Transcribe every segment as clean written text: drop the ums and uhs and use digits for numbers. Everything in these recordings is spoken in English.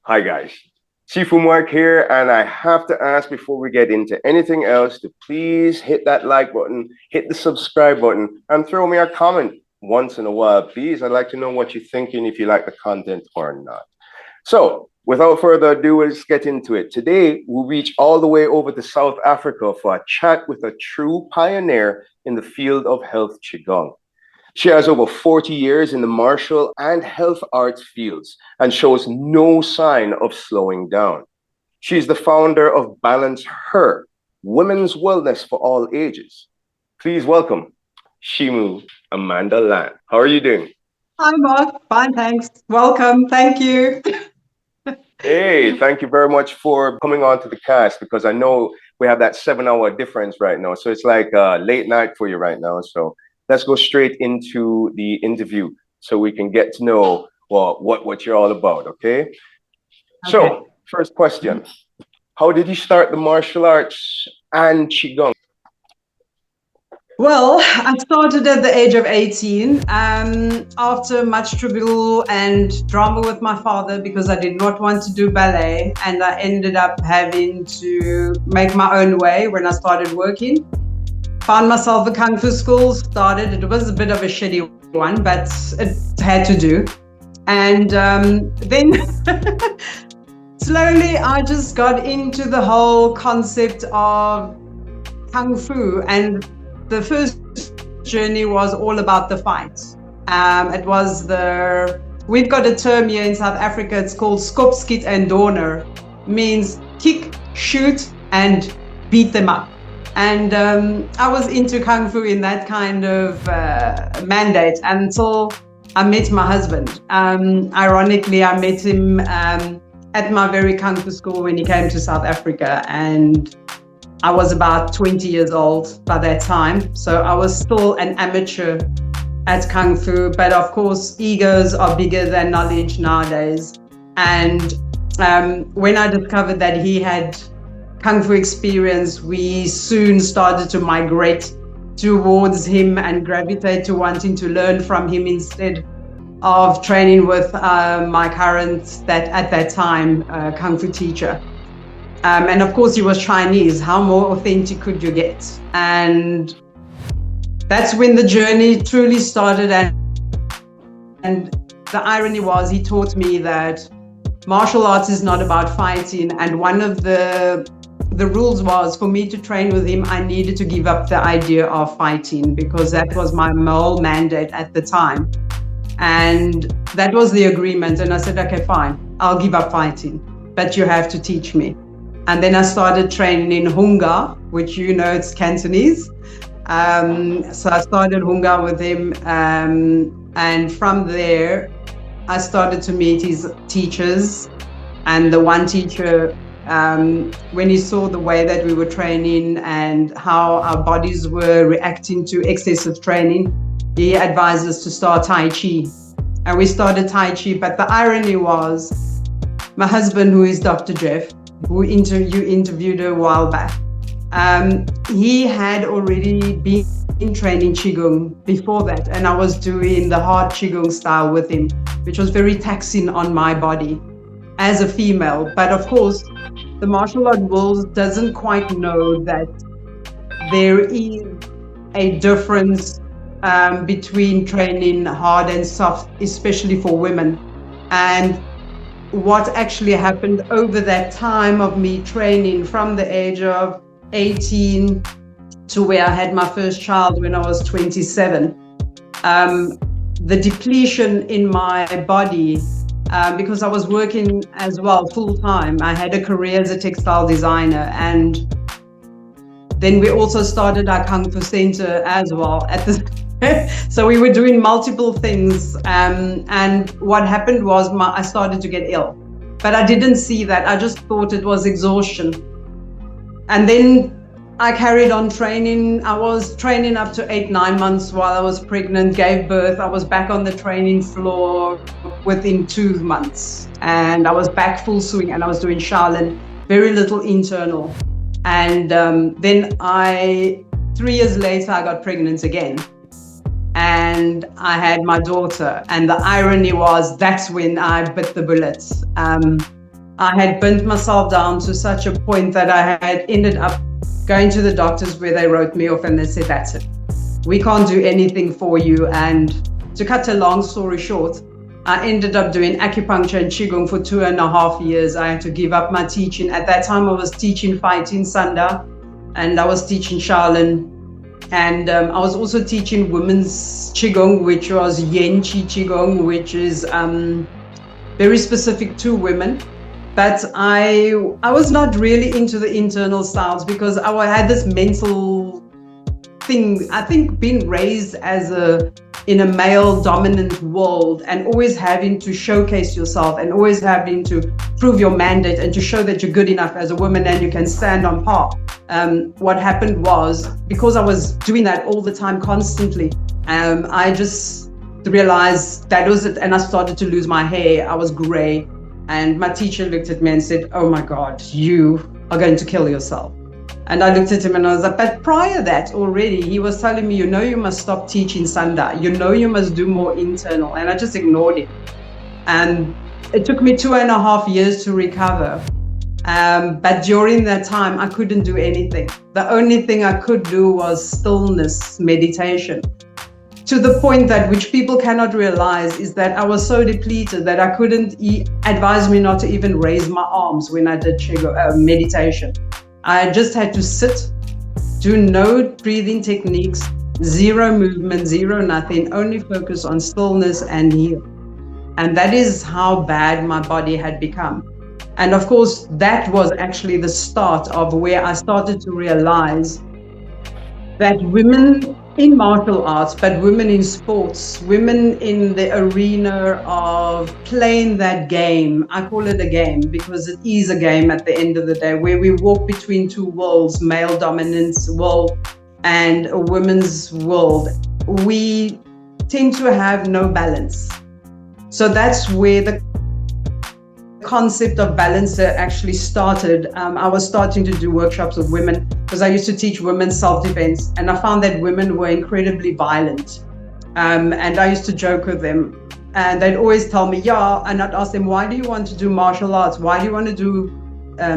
Hi guys, Shifu Mark here, and I have to ask before we get into anything else to please hit that like button, hit the subscribe button, and throw me a comment once in a while, please. I'd like to know what you're thinking, if you like the content or not. So, without further ado, let's get into it. Today, we'll reach all the way over to South Africa for a chat with a true pioneer in the field of health Qigong. She has over 40 years in the martial and health arts fields and shows no sign of slowing down. She's the founder of Balance Her, women's wellness for all ages. Please welcome Shimu Amanda Lan. How are you doing? Hi, Mark. Fine, thanks. Welcome. Thank you. Hey, thank you very much for coming on to the cast, because I know we have that 7 hour difference right now. So it's like late night for you right now. So let's go straight into the interview so we can get to know what you're all about, okay? Okay. So, first question. How did you start the martial arts and Qigong? Well, I started at the age of 18 after much trouble and drama with my father because I did not want to do ballet, and I ended up having to make my own way when I started working. Found myself a Kung Fu school, started. It was a bit of a shitty one, but it had to do. And then slowly I just got into the whole concept of Kung Fu, and the first journey was all about the fight. We've got a term here in South Africa, it's called skop, skiet and donor, means kick, shoot and beat them up. And I was into Kung Fu in that kind of mandate until I met my husband. Ironically, I met him at my very Kung Fu school when he came to South Africa, and I was about 20 years old by that time. So I was still an amateur at Kung Fu, but of course, egos are bigger than knowledge nowadays. And when I discovered that he had Kung Fu experience, we soon started to migrate towards him and gravitate to wanting to learn from him instead of training with my current, at that time, Kung Fu teacher. And of course, he was Chinese. How more authentic could you get? And that's when the journey truly started. And the irony was, he taught me that martial arts is not about fighting. And one of the rules was, for me to train with him, I needed to give up the idea of fighting, because that was my whole mandate at the time. And that was the agreement. And I said, okay, fine, I'll give up fighting, but you have to teach me. And then I started training in Hunga, which it's Cantonese. So I started Hunga with him. And from there, I started to meet his teachers. And the one teacher, when he saw the way that we were training and how our bodies were reacting to excessive training, he advised us to start Tai Chi. And we started Tai Chi. But the irony was, my husband, who is Dr. Jeff, who you interviewed a while back, he had already been training Qigong before that, and I was doing the hard Qigong style with him, which was very taxing on my body as a female. But of course, the martial art world doesn't quite know that there is a difference between training hard and soft, especially for women. And what actually happened over that time of me training from the age of 18 to where I had my first child when I was 27, the depletion in my body, because I was working as well full time. I had a career as a textile designer, and then we also started our Kung Fu center as well so we were doing multiple things, and what happened was I started to get ill, but I didn't see that. I just thought it was exhaustion. And then I carried on training. I was training up to 8-9 months while I was pregnant, gave birth. I was back on the training floor within 2 months, and I was back full swing, and I was doing Shaolin, very little internal. And then 3 years later, I got pregnant again. And I had my daughter. And the irony was, that's when I bit the bullet. I had burnt myself down to such a point that I had ended up going to the doctors where they wrote me off and they said, that's it. We can't do anything for you. And to cut a long story short, I ended up doing acupuncture and qigong for 2.5 years. I had to give up my teaching. At that time, I was teaching fighting Sanda, and I was teaching Shaolin. And I was also teaching women's qigong, which was Yin Qi Qigong, which is very specific to women. But I was not really into the internal styles because I had this mental thing. I think being raised in a male dominant world and always having to showcase yourself and always having to prove your mandate and to show that you're good enough as a woman and you can stand on par. What happened was, because I was doing that all the time constantly, I just realized that was it, and I started to lose my hair. I was gray, and my teacher looked at me and said, oh my God, you are going to kill yourself. And I looked at him and I was like, but prior that already, he was telling me, you must stop teaching Sanda. You must do more internal. And I just ignored it. And it took me 2.5 years to recover. But during that time, I couldn't do anything. The only thing I could do was stillness meditation. To the point that, which people cannot realize, is that I was so depleted that I couldn't advise me not to even raise my arms when I did meditation. I just had to sit, do no breathing techniques, zero movement, zero nothing, only focus on stillness and heal. And that is how bad my body had become. And of course, that was actually the start of where I started to realize that women in martial arts, but women in sports, women in the arena of playing that game. I call it a game because it is a game at the end of the day, where we walk between two worlds, male dominance world and a women's world. We tend to have no balance. So that's where the concept of balance actually started. I was starting to do workshops with women because I used to teach women self-defense, and I found that women were incredibly violent. And I used to joke with them, and they'd always tell me, yeah, and I'd ask them, why do you want to do martial arts? Why do you want to do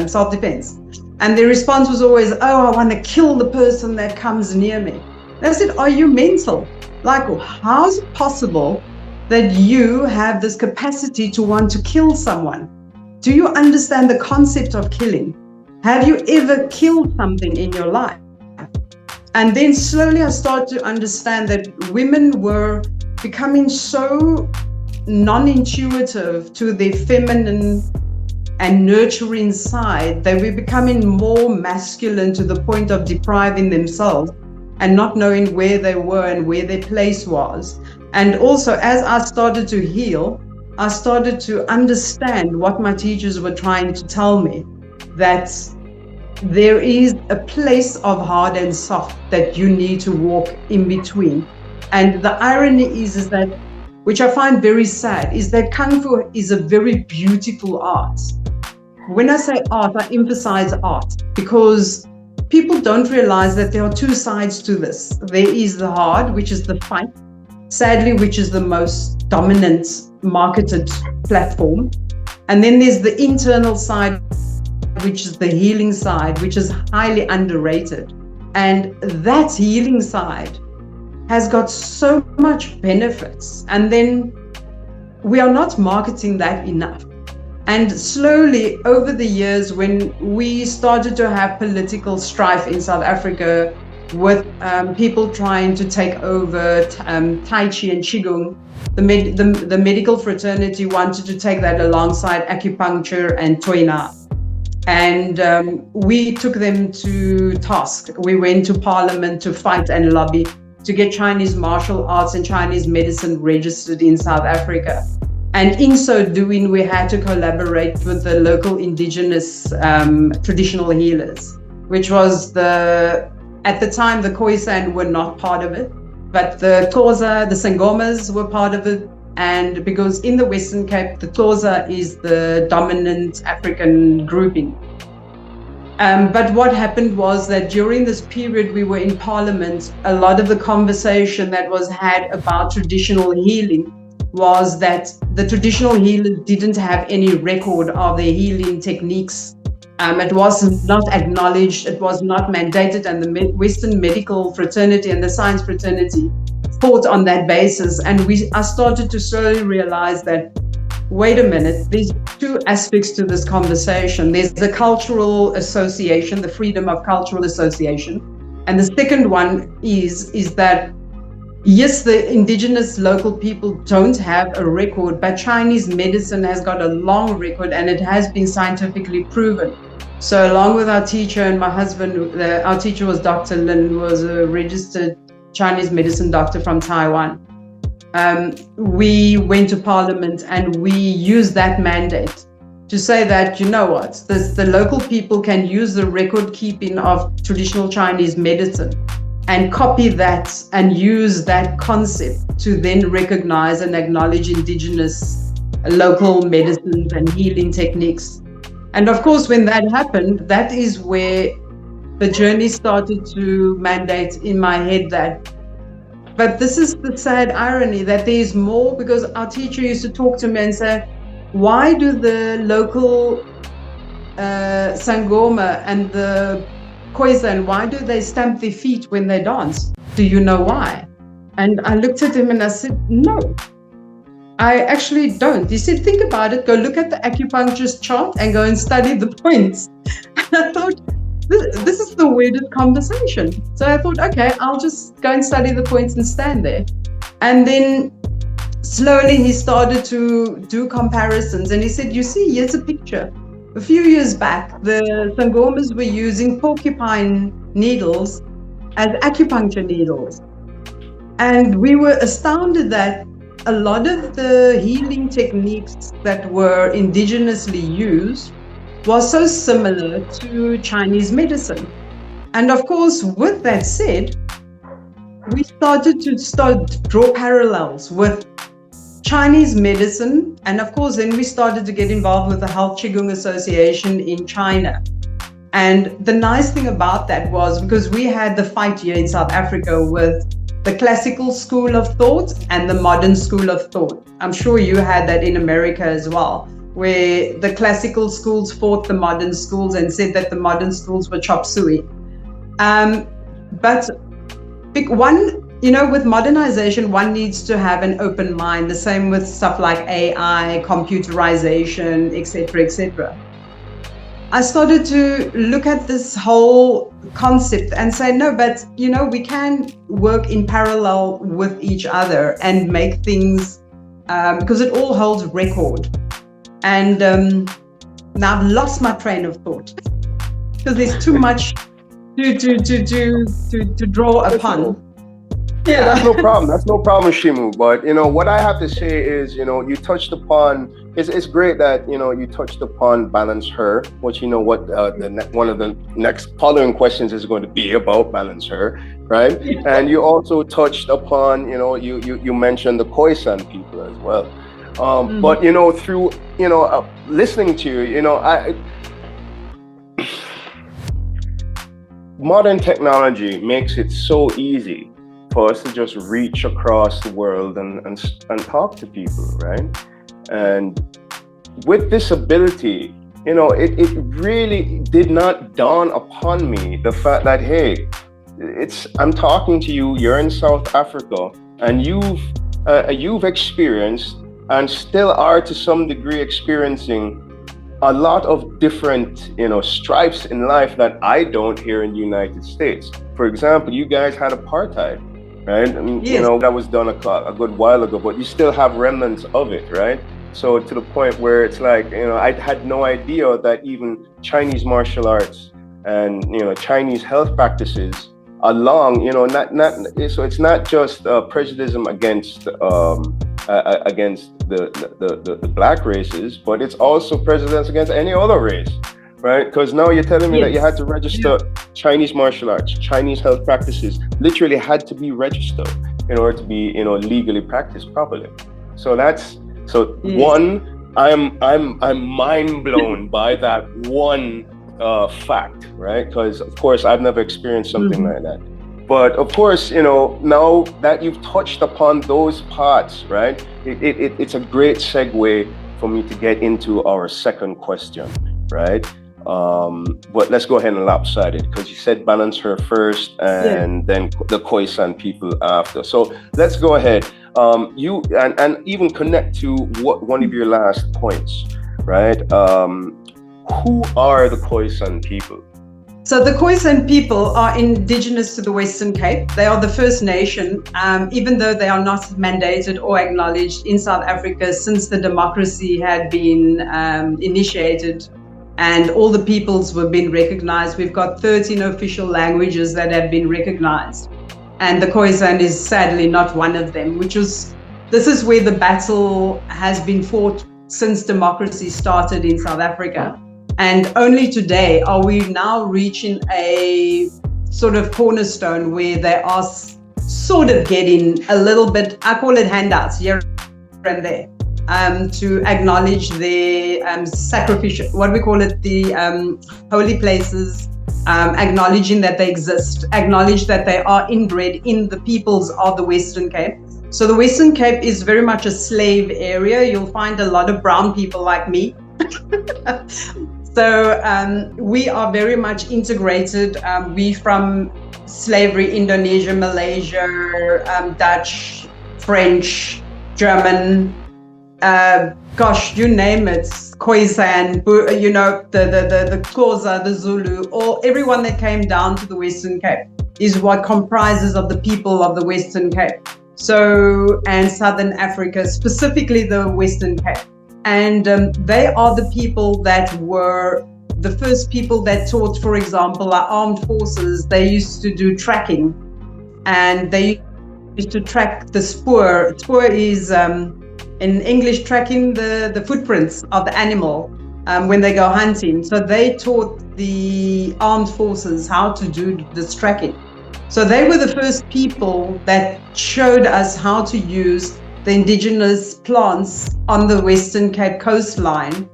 self-defense? And their response was always, oh, I want to kill the person that comes near me. And I said, are you mental? Like, how is it possible that you have this capacity to want to kill someone? Do you understand the concept of killing? Have you ever killed something in your life? And then slowly I started to understand that women were becoming so non-intuitive to their feminine and nurturing side. They were becoming more masculine to the point of depriving themselves and not knowing where they were and where their place was. And also, as I started to heal, I started to understand what my teachers were trying to tell me, that there is a place of hard and soft that you need to walk in between. And the irony is that, which I find very sad, is that Kung Fu is a very beautiful art. When I say art, I emphasize art because people don't realize that there are two sides to this. There is the hard, which is the fight, sadly, which is the most dominant marketed platform. And then there's the internal side, which is the healing side, which is highly underrated. And that healing side has got so much benefits. And then we are not marketing that enough. And slowly over the years, when we started to have political strife in South Africa with people trying to take over Tai Chi and Qigong, the medical fraternity wanted to take that alongside acupuncture and Toina. And we took them to task. We went to parliament to fight and lobby to get Chinese martial arts and Chinese medicine registered in South Africa. And in so doing, we had to collaborate with the local indigenous traditional healers, which was at the time, the Khoisan were not part of it, but the Xhosa, the Sangomas were part of it. And because in the Western Cape, the Xhosa is the dominant African grouping. But what happened was that during this period we were in Parliament, a lot of the conversation that was had about traditional healing was that the traditional healers didn't have any record of their healing techniques. It was not acknowledged, it was not mandated, and the Western medical fraternity and the science fraternity fought on that basis. And I started to slowly realize that, wait a minute, there's two aspects to this conversation. There's the cultural association, the freedom of cultural association. And the second one is that, yes, the indigenous local people don't have a record, but Chinese medicine has got a long record and it has been scientifically proven. So along with our teacher and my husband, our teacher was Dr. Lin, who was a registered Chinese medicine doctor from Taiwan. We went to Parliament and we used that mandate to say that, you know what, the local people can use the record keeping of traditional Chinese medicine and copy that and use that concept to then recognize and acknowledge indigenous local medicines and healing techniques. And of course, when that happened, that is where the journey started to mandate in my head that, but this is the sad irony, that there is more, because our teacher used to talk to me and say, why do the local Sangoma and the Khoisan, why do they stamp their feet when they dance? Do you know why? And I looked at him and I said, no, I actually don't. He said, think about it, go look at the acupuncturist chart and go and study the points. And I thought, this is the weirdest conversation. So I thought, okay, I'll just go and study the points and stand there. And then slowly he started to do comparisons. And he said, you see, here's a picture. A few years back, the Sangomas were using porcupine needles as acupuncture needles. And we were astounded that a lot of the healing techniques that were indigenously used was so similar to Chinese medicine. And of course, with that said, we started to draw parallels with Chinese medicine. And of course, then we started to get involved with the Health Qigong Association in China. And the nice thing about that was, because we had the fight here in South Africa with the classical school of thought and the modern school of thought. I'm sure you had that in America as well, where the classical schools fought the modern schools and said that the modern schools were chop suey. But with modernization, one needs to have an open mind. The same with stuff like AI, computerization, etc., etc. I started to look at this whole concept and say, no, but we can work in parallel with each other and make things, because it all holds record. And now I've lost my train of thought because there's too much to draw upon. Yeah, that's no problem. That's no problem, Shimu. But what I have to say is, you touched upon. It's great that you touched upon balance her, which what one of the next following questions is going to be about, balance her, right? And you also touched upon, you mentioned the Khoisan people as well. But through listening to you, modern technology makes it so easy for us to just reach across the world and talk to people, right? And with this ability, it really did not dawn upon me the fact that, hey, I'm talking to you, you're in South Africa, and you've experienced and still are to some degree experiencing a lot of different, stripes in life that I don't here in the United States. For example, you guys had apartheid, right? Yes. That was done a good while ago, but you still have remnants of it, right? So to the point where it's like, I had no idea that even Chinese martial arts and, Chinese health practices along, so it's not just prejudice against the black races, but it's also prejudice against any other race, right? Because now you're telling me that you had to register Chinese martial arts, Chinese health practices, literally had to be registered in order to be, legally practiced properly. So one, I'm mind blown by that one fact, right? Because of course I've never experienced something like that. But of course, now that you've touched upon those parts, right, it's a great segue for me to get into our second question, right? But let's go ahead and lopside it, because you said balance her first and then the Khoisan people after. So let's go ahead. You and even connect to one of your last points, right? Who are the Khoisan people? So the Khoisan people are indigenous to the Western Cape. They are the First Nation, even though they are not mandated or acknowledged in South Africa since the democracy had been initiated and all the peoples were being recognized. We've got 13 official languages that have been recognized. And the Khoisan is sadly not one of them, this is where the battle has been fought since democracy started in South Africa. And only today are we now reaching a sort of cornerstone where they are sort of getting a little bit, I call it handouts here and there, to acknowledge their sacrificial, what we call it, the holy places, acknowledging that they exist, acknowledge that they are inbred in the peoples of the Western Cape. So the Western Cape is very much a slave area. You'll find a lot of brown people like me. So we are very much integrated. We from slavery, Indonesia, Malaysia, Dutch, French, German, gosh, you name it, Khoisan, the Xhosa, the Zulu, everyone that came down to the Western Cape is what comprises of the people of the Western Cape. So, and Southern Africa, specifically the Western Cape. And they are the people that were the first people that taught, for example, our armed forces. They used to do tracking, and they used to track the spoor. Spoor is, in English, tracking the footprints of the animal when they go hunting. So they taught the armed forces how to do this tracking. So they were the first people that showed us how to use the indigenous plants on the Western Cape coastline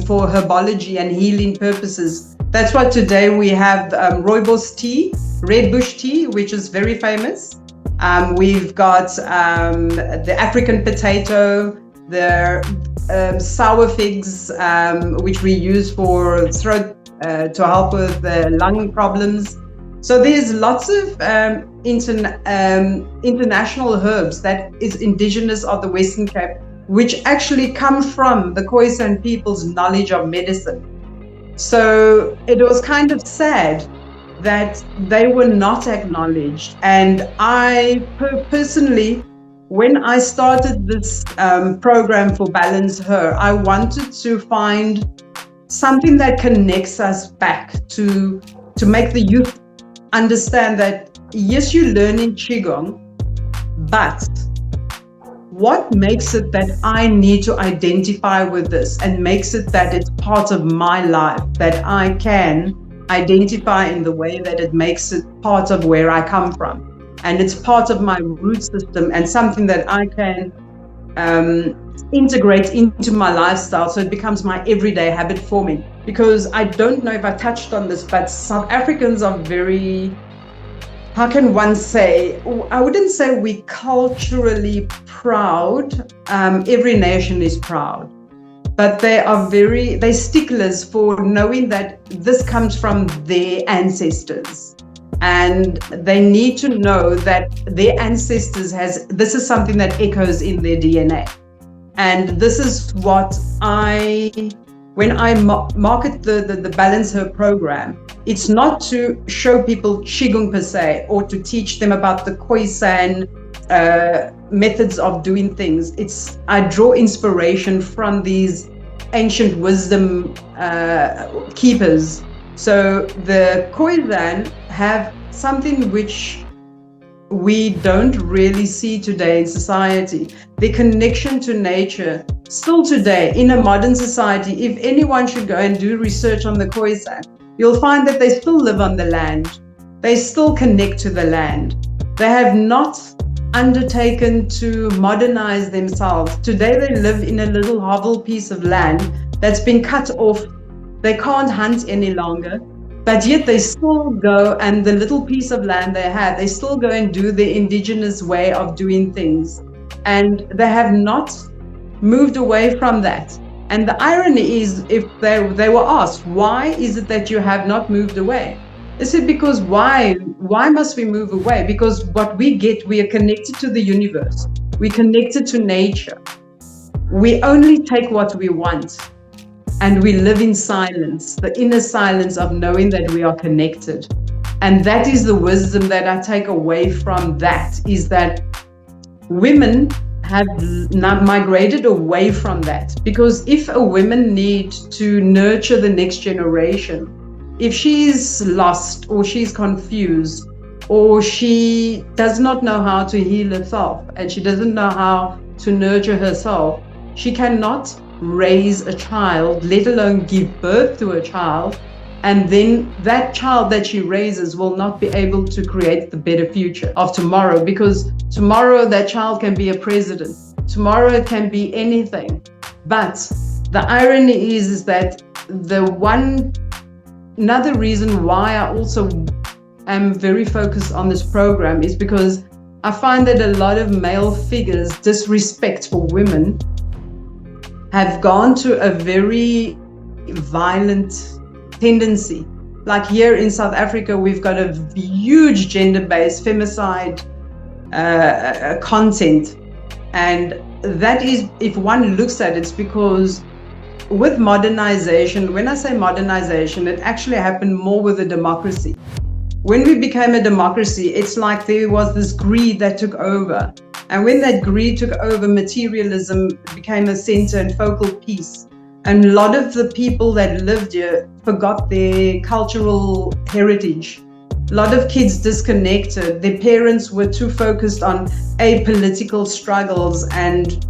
for herbology and healing purposes. That's why today we have rooibos tea, red bush tea, which is very famous. We've got the African potato, the sour figs, which we use for throat to help with the lung problems. So there's lots of international herbs that is indigenous of the Western Cape, which actually come from the Khoisan people's knowledge of medicine. So it was kind of sad that they were not acknowledged. And I personally, when I started this program for Balance Her, I wanted to find something that connects us back to make the youth understand that, yes, you're learning Qigong, but what makes it that I need to identify with this and makes it that it's part of my life, that I can identify in the way that it makes it part of where I come from. And it's part of my root system and something that I can integrate into my lifestyle, so it becomes my everyday habit forming. Because I don't know if I touched on this, but South Africans are very, how can one say, I wouldn't say we culturally proud. Every nation is proud, but they're sticklers for knowing that this comes from their ancestors. And they need to know that their ancestors this is something that echoes in their DNA. And this is what when I market the Balance Her program, it's not to show people Qigong per se, or to teach them about the Khoisan methods of doing things. I draw inspiration from these ancient wisdom keepers. So the Khoisan have something which we don't really see today in society, the connection to nature. Still today, in a modern society, if anyone should go and do research on the Khoisan, you'll find that they still live on the land. They still connect to the land. They have not undertaken to modernize themselves. Today, they live in a little hovel piece of land that's been cut off. They can't hunt any longer. But yet they still go, and the little piece of land they have, they still go and do the indigenous way of doing things. And they have not moved away from that. And the irony is, if they were asked, why is it that you have not moved away? They said, because why must we move away? Because what we get, we are connected to the universe. We're connected to nature. We only take what we want. And we live in silence, the inner silence of knowing that we are connected. And that is the wisdom that I take away from that, is that women have now migrated away from that. Because if a woman needs to nurture the next generation, if she's lost or she's confused or she does not know how to heal herself and she doesn't know how to nurture herself, she cannot raise a child, let alone give birth to a child, and then that child that she raises will not be able to create the better future of tomorrow, because tomorrow that child can be a president, tomorrow it can be anything. But the irony is that another reason why I also am very focused on this program is because I find that a lot of male figures' disrespect for women have gone to a very violent tendency. Like here in South Africa, we've got a huge gender-based femicide content. And that is, if one looks at it, it's because with modernization, when I say modernization, it actually happened more with a democracy. When we became a democracy, it's like there was this greed that took over. And when that greed took over, materialism became a center and focal piece. And a lot of the people that lived here forgot their cultural heritage. A lot of kids disconnected. Their parents were too focused on apolitical struggles. And,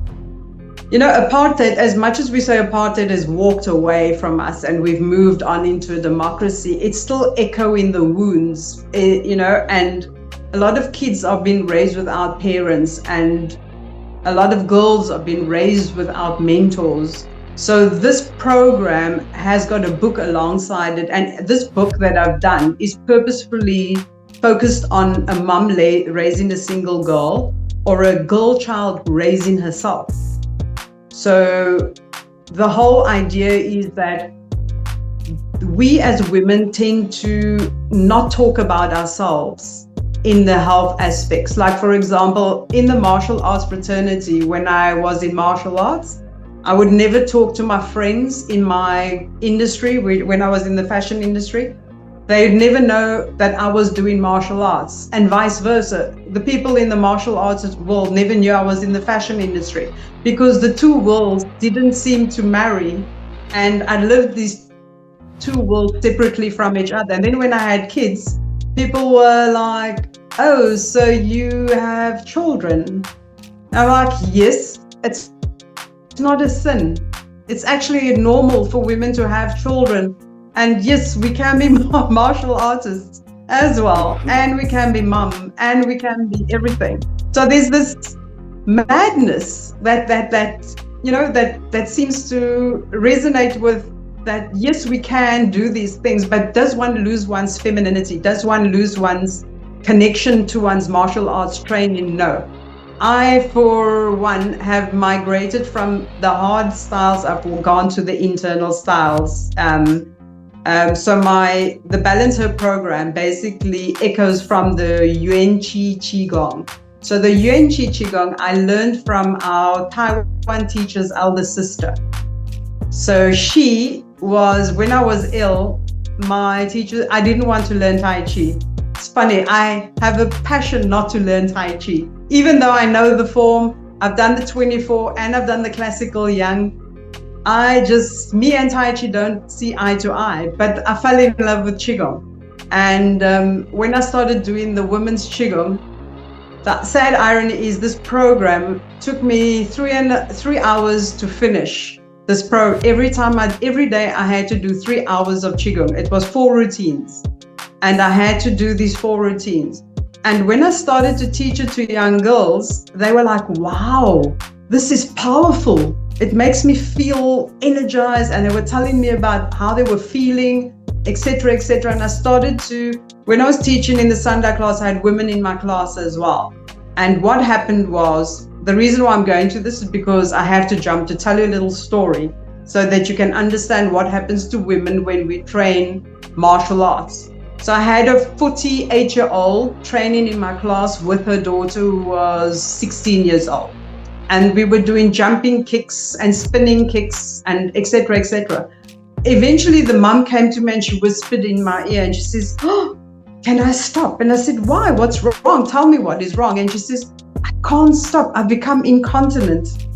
apartheid, as much as we say apartheid has walked away from us and we've moved on into a democracy, it's still echoing the wounds, and a lot of kids are being raised without parents, and a lot of girls are being raised without mentors. So this program has got a book alongside it, and this book that I've done is purposefully focused on a mom raising a single girl or a girl child raising herself. So the whole idea is that we as women tend to not talk about ourselves in the health aspects. Like, for example, in the martial arts fraternity, when I was in martial arts, I would never talk to my friends in my industry. When I was in the fashion industry, they'd never know that I was doing martial arts, and vice versa. The people in the martial arts world never knew I was in the fashion industry, because the two worlds didn't seem to marry, and I lived these two worlds separately from each other. And then when I had kids, people were like, oh, so you have children? I'm like, yes, it's not a sin. It's actually normal for women to have children. And yes, we can be martial artists as well. And we can be mom, and we can be everything. So there's this madness that seems to resonate with that. Yes, we can do these things, but does one lose one's femininity? Does one lose one's connection to one's martial arts training? No. I, for one, have migrated from the hard styles. I've gone to the internal styles. So the Balance Her program basically echoes from the Yuan Qi Qigong. So the Yuan Qi Qigong I learned from our Taiwan teacher's elder sister. So she was, when I was ill, my teacher, I didn't want to learn Tai Chi. It's funny, I have a passion not to learn Tai Chi. Even though I know the form, I've done the 24 and I've done the classical Yang, me and Tai Chi don't see eye to eye, but I fell in love with Qigong. And when I started doing the women's Qigong, the sad irony is this program took me 3 hours to finish. Every day I had to do 3 hours of Qigong. It was 4 routines. And I had to do these 4 routines. And when I started to teach it to young girls, they were like, wow, this is powerful. It makes me feel energized. And they were telling me about how they were feeling etc., etc. And I started to, when I was teaching in the Sunday class, I had women in my class as well. And what happened was, the reason why I'm going to this is because I have to jump to tell you a little story so that you can understand what happens to women when we train martial arts. So I had a 48-year-old training in my class with her daughter who was 16 years old. And we were doing jumping kicks and spinning kicks and etc., etc. Eventually the mom came to me and she whispered in my ear and she says, "Oh, can I stop?" And I said, "Why? What's wrong? Tell me what is wrong." And she says, "I can't stop. I've become incontinent."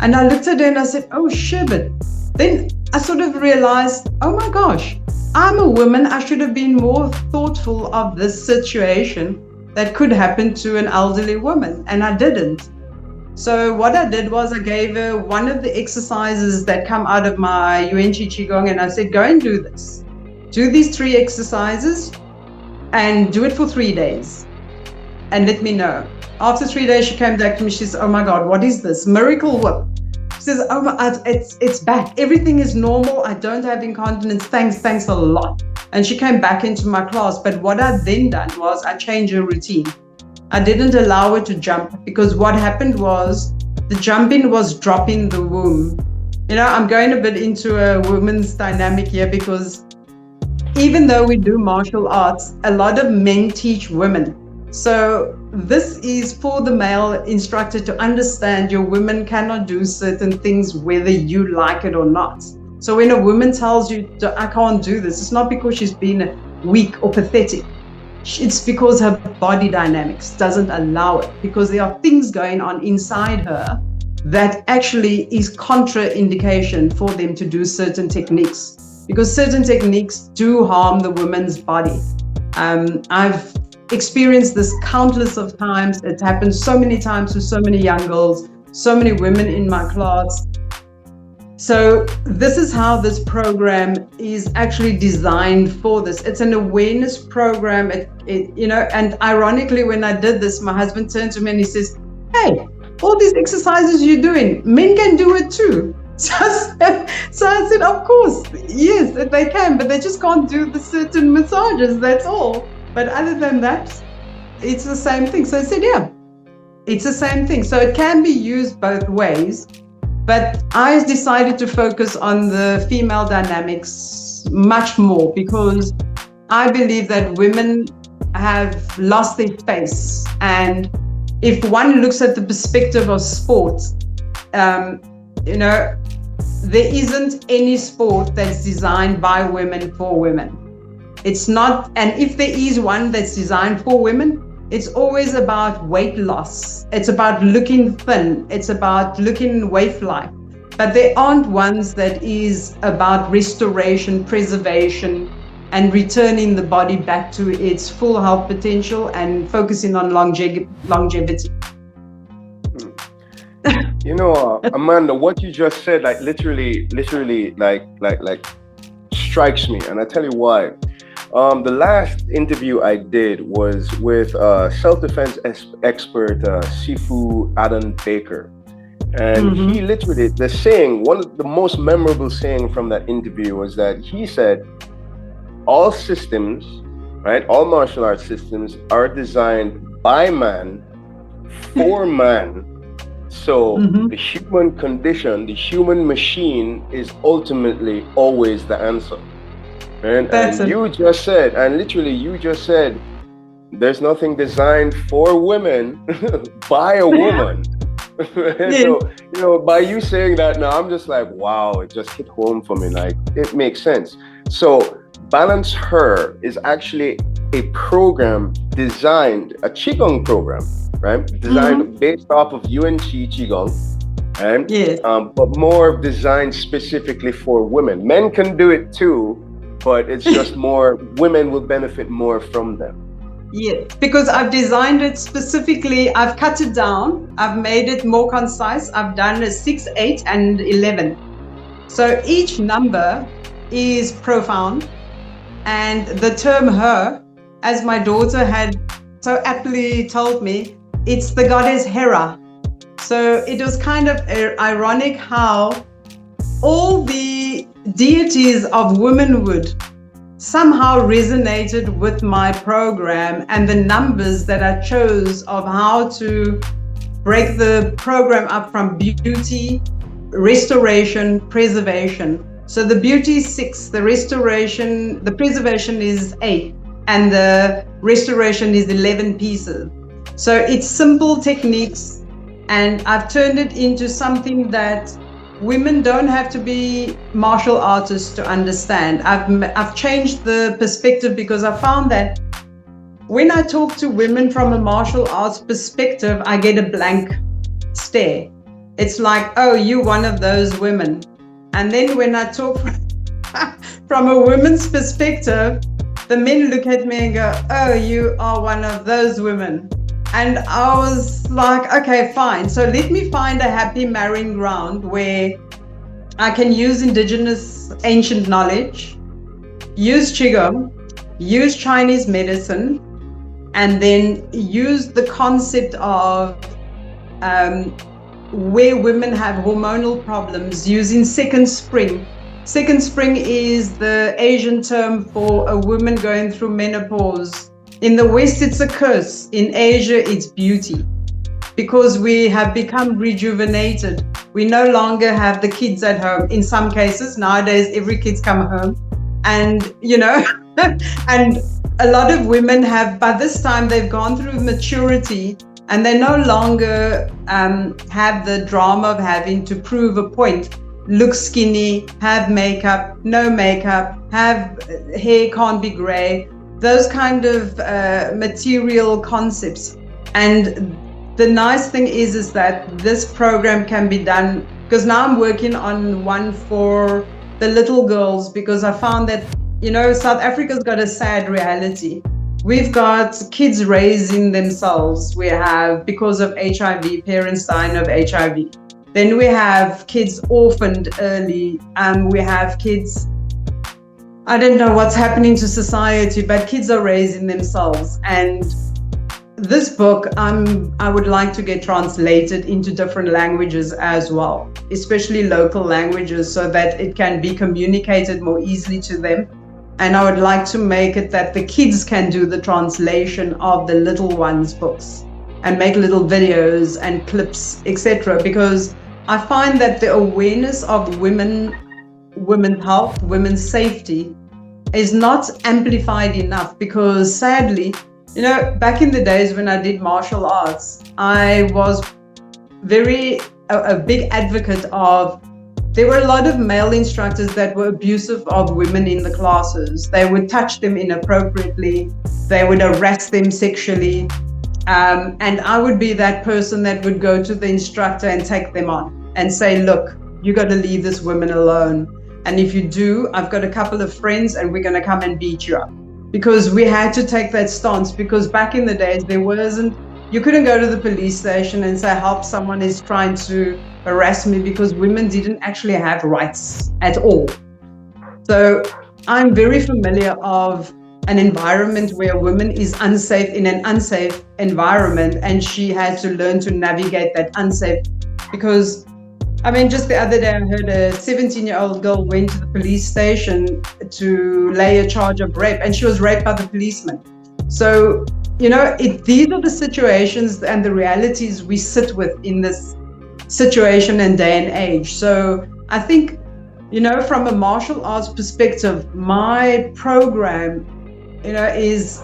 And I looked at her and I said, "Oh, sherbet." Then I sort of realized, oh my gosh, I'm a woman. I should have been more thoughtful of this situation that could happen to an elderly woman. And I didn't. So what I did was I gave her one of the exercises that come out of my Yuan Chi Qigong, and I said, "Go and do this. Do these 3 exercises and do it for 3 days and let me know." After 3 days, she came back to me. She says, "Oh my God, what is this? Miracle whip." She says, "Oh my, it's back. Everything is normal. I don't have incontinence. Thanks a lot." And she came back into my class. But what I then done was I changed her routine. I didn't allow her to jump because what happened was the jumping was dropping the womb. You know, I'm going a bit into a women's dynamic here because even though we do martial arts, a lot of men teach women. So this is for the male instructor to understand your women cannot do certain things whether you like it or not. So when a woman tells you, "I can't do this," it's not because she's been weak or pathetic. It's because her body dynamics doesn't allow it, because there are things going on inside her that actually is contraindication for them to do certain techniques, because certain techniques do harm the woman's body. I've experienced this countless of times. It happens so many times to so many young girls, so many women in my class. So this is how this program is actually designed for this. It's an awareness program, you know, and ironically, when I did this, my husband turned to me and he says, "Hey, all these exercises you're doing, men can do it too." So I said, "Of course, yes, they can, but they just can't do the certain massages, that's all. But other than that, it's the same thing." So I said, "Yeah, it's the same thing." So it can be used both ways. But I decided to focus on the female dynamics much more because I believe that women have lost their space. And if one looks at the perspective of sport, you know, there isn't any sport that's designed by women for women. It's not, and if there is one that's designed for women, it's always about weight loss. It's about looking thin. It's about looking waif-like. But there aren't ones that is about restoration, preservation, and returning the body back to its full health potential and focusing on longevity. You know, Amanda, what you just said, like literally, like strikes me, and I tell you why. The last interview I did was with self-defense expert Shimu Amanda Lan, and he literally, the saying, one of the most memorable saying from that interview was that he said, all systems, right, all martial arts systems are designed by man for man. So the human condition, the human machine is ultimately always the answer. And you just said, and literally you just said, there's nothing designed for women by a woman. So, you know, by you saying that now, I'm just like, wow, it just hit home for me. Like, it makes sense. So Balance Her is actually a program designed, a Qigong program, right? Designed based off of Yuan Chi Qigong. Right? Yes. But more designed specifically for women. Men can do it too, but it's just more, women will benefit more from them. Yes, because I've designed it specifically, I've cut it down, I've made it more concise. I've done a 6, 8, and 11. So each number is profound. And the term her, as my daughter had so aptly told me, it's the goddess Hera. So it was kind of ironic how all the deities of womanhood somehow resonated with my program and the numbers that I chose of how to break the program up from beauty, restoration, preservation. So the beauty is 6, the restoration, the preservation is 8, and the restoration is 11 pieces. So it's simple techniques, and I've turned it into something that women don't have to be martial artists to understand. I've changed the perspective because I found that when I talk to women from a martial arts perspective, I get a blank stare. It's like, oh, you're one of those women. And then when I talk from a woman's perspective, the men look at me and go, oh, you are one of those women. And I was like, okay, fine. So let me find a happy marrying ground where I can use indigenous ancient knowledge, use Qigong, use Chinese medicine, and then use the concept of where women have hormonal problems using second spring. Second spring is the Asian term for a woman going through menopause. In the West, it's a curse. In Asia, it's beauty. Because we have become rejuvenated. We no longer have the kids at home. In some cases, nowadays, every kid's come home. And, you know, and a lot of women have, by this time, they've gone through maturity and they no longer have the drama of having to prove a point. Look skinny, have makeup, no makeup, have hair can't be gray. Those kind of material concepts. And the nice thing is that this program can be done, because now I'm working on one for the little girls, because I found that, you know, South Africa's got a sad reality. We've got kids raising themselves. We have, because of HIV, parents dying of HIV. Then we have kids orphaned early. We have kids, I don't know what's happening to society, but kids are raising themselves. And this book, I would like to get translated into different languages as well, especially local languages, so that it can be communicated more easily to them. And I would like to make it that the kids can do the translation of the little ones' books and make little videos and clips, etc. Because I find that the awareness of women's health, women's safety is not amplified enough, because sadly, you know, back in the days when I did martial arts, I was a big advocate of, there were a lot of male instructors that were abusive of women in the classes. They would touch them inappropriately. They would harass them sexually. And I would be that person that would go to the instructor and take them on and say, look, you got to leave this woman alone. And if you do, I've got a couple of friends and we're going to come and beat you up. Because we had to take that stance, because back in the days, you couldn't go to the police station and say, help, someone is trying to harass me, because women didn't actually have rights at all. So I'm very familiar of an environment where a woman is unsafe in an unsafe environment, and she had to learn to navigate that unsafe. Because, I mean, just the other day I heard a 17-year-old girl went to the police station to lay a charge of rape, and she was raped by the policeman. So, you know, these are the situations and the realities we sit with in this situation and day and age. So I think, you know, from a martial arts perspective, my program, you know, is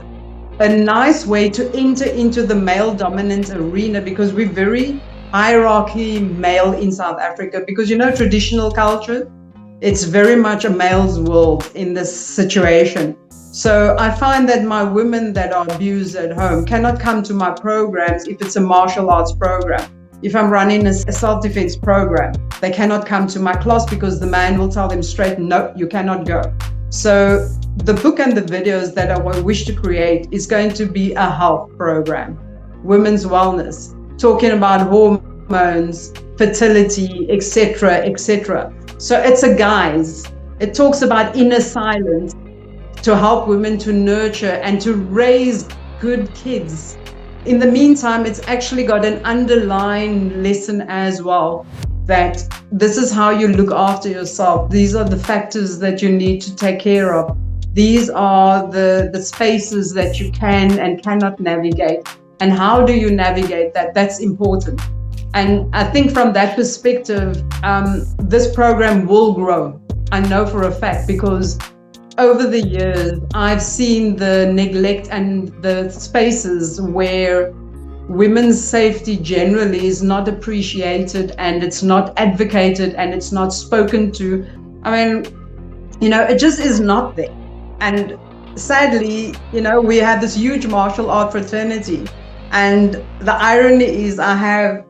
a nice way to enter into the male dominant arena, because we're very hierarchy male in South Africa, because, you know, traditional culture, it's very much a male's world in this situation. So I find that my women that are abused at home cannot come to my programs if it's a martial arts program. If I'm running a self-defense program, they cannot come to my class, because the man will tell them straight, no, you cannot go. So the book and the videos that I wish to create is going to be a health program, women's wellness, talking about hormones, fertility, etc., etc. So it's a guise. It talks about inner silence to help women to nurture and to raise good kids. In the meantime, it's actually got an underlying lesson as well, that this is how you look after yourself. These are the factors that you need to take care of. These are the spaces that you can and cannot navigate. And how do you navigate that? That's important. And I think from that perspective, this program will grow. I know for a fact, because over the years, I've seen the neglect and the spaces where women's safety generally is not appreciated, and it's not advocated, and it's not spoken to. I mean, it just is not there. And sadly, we had this huge martial art fraternity. And the irony is I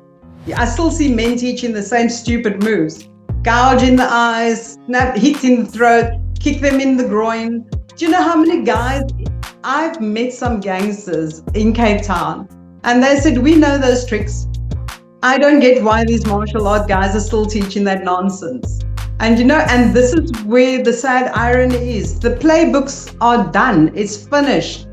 still see men teaching the same stupid moves. Gouge in the eyes, snap, hit in the throat, kick them in the groin. Do you know how many guys? I've met some gangsters in Cape Town, and they said, we know those tricks. I don't get why these martial art guys are still teaching that nonsense. And and this is where the sad irony is. The playbooks are done. It's finished.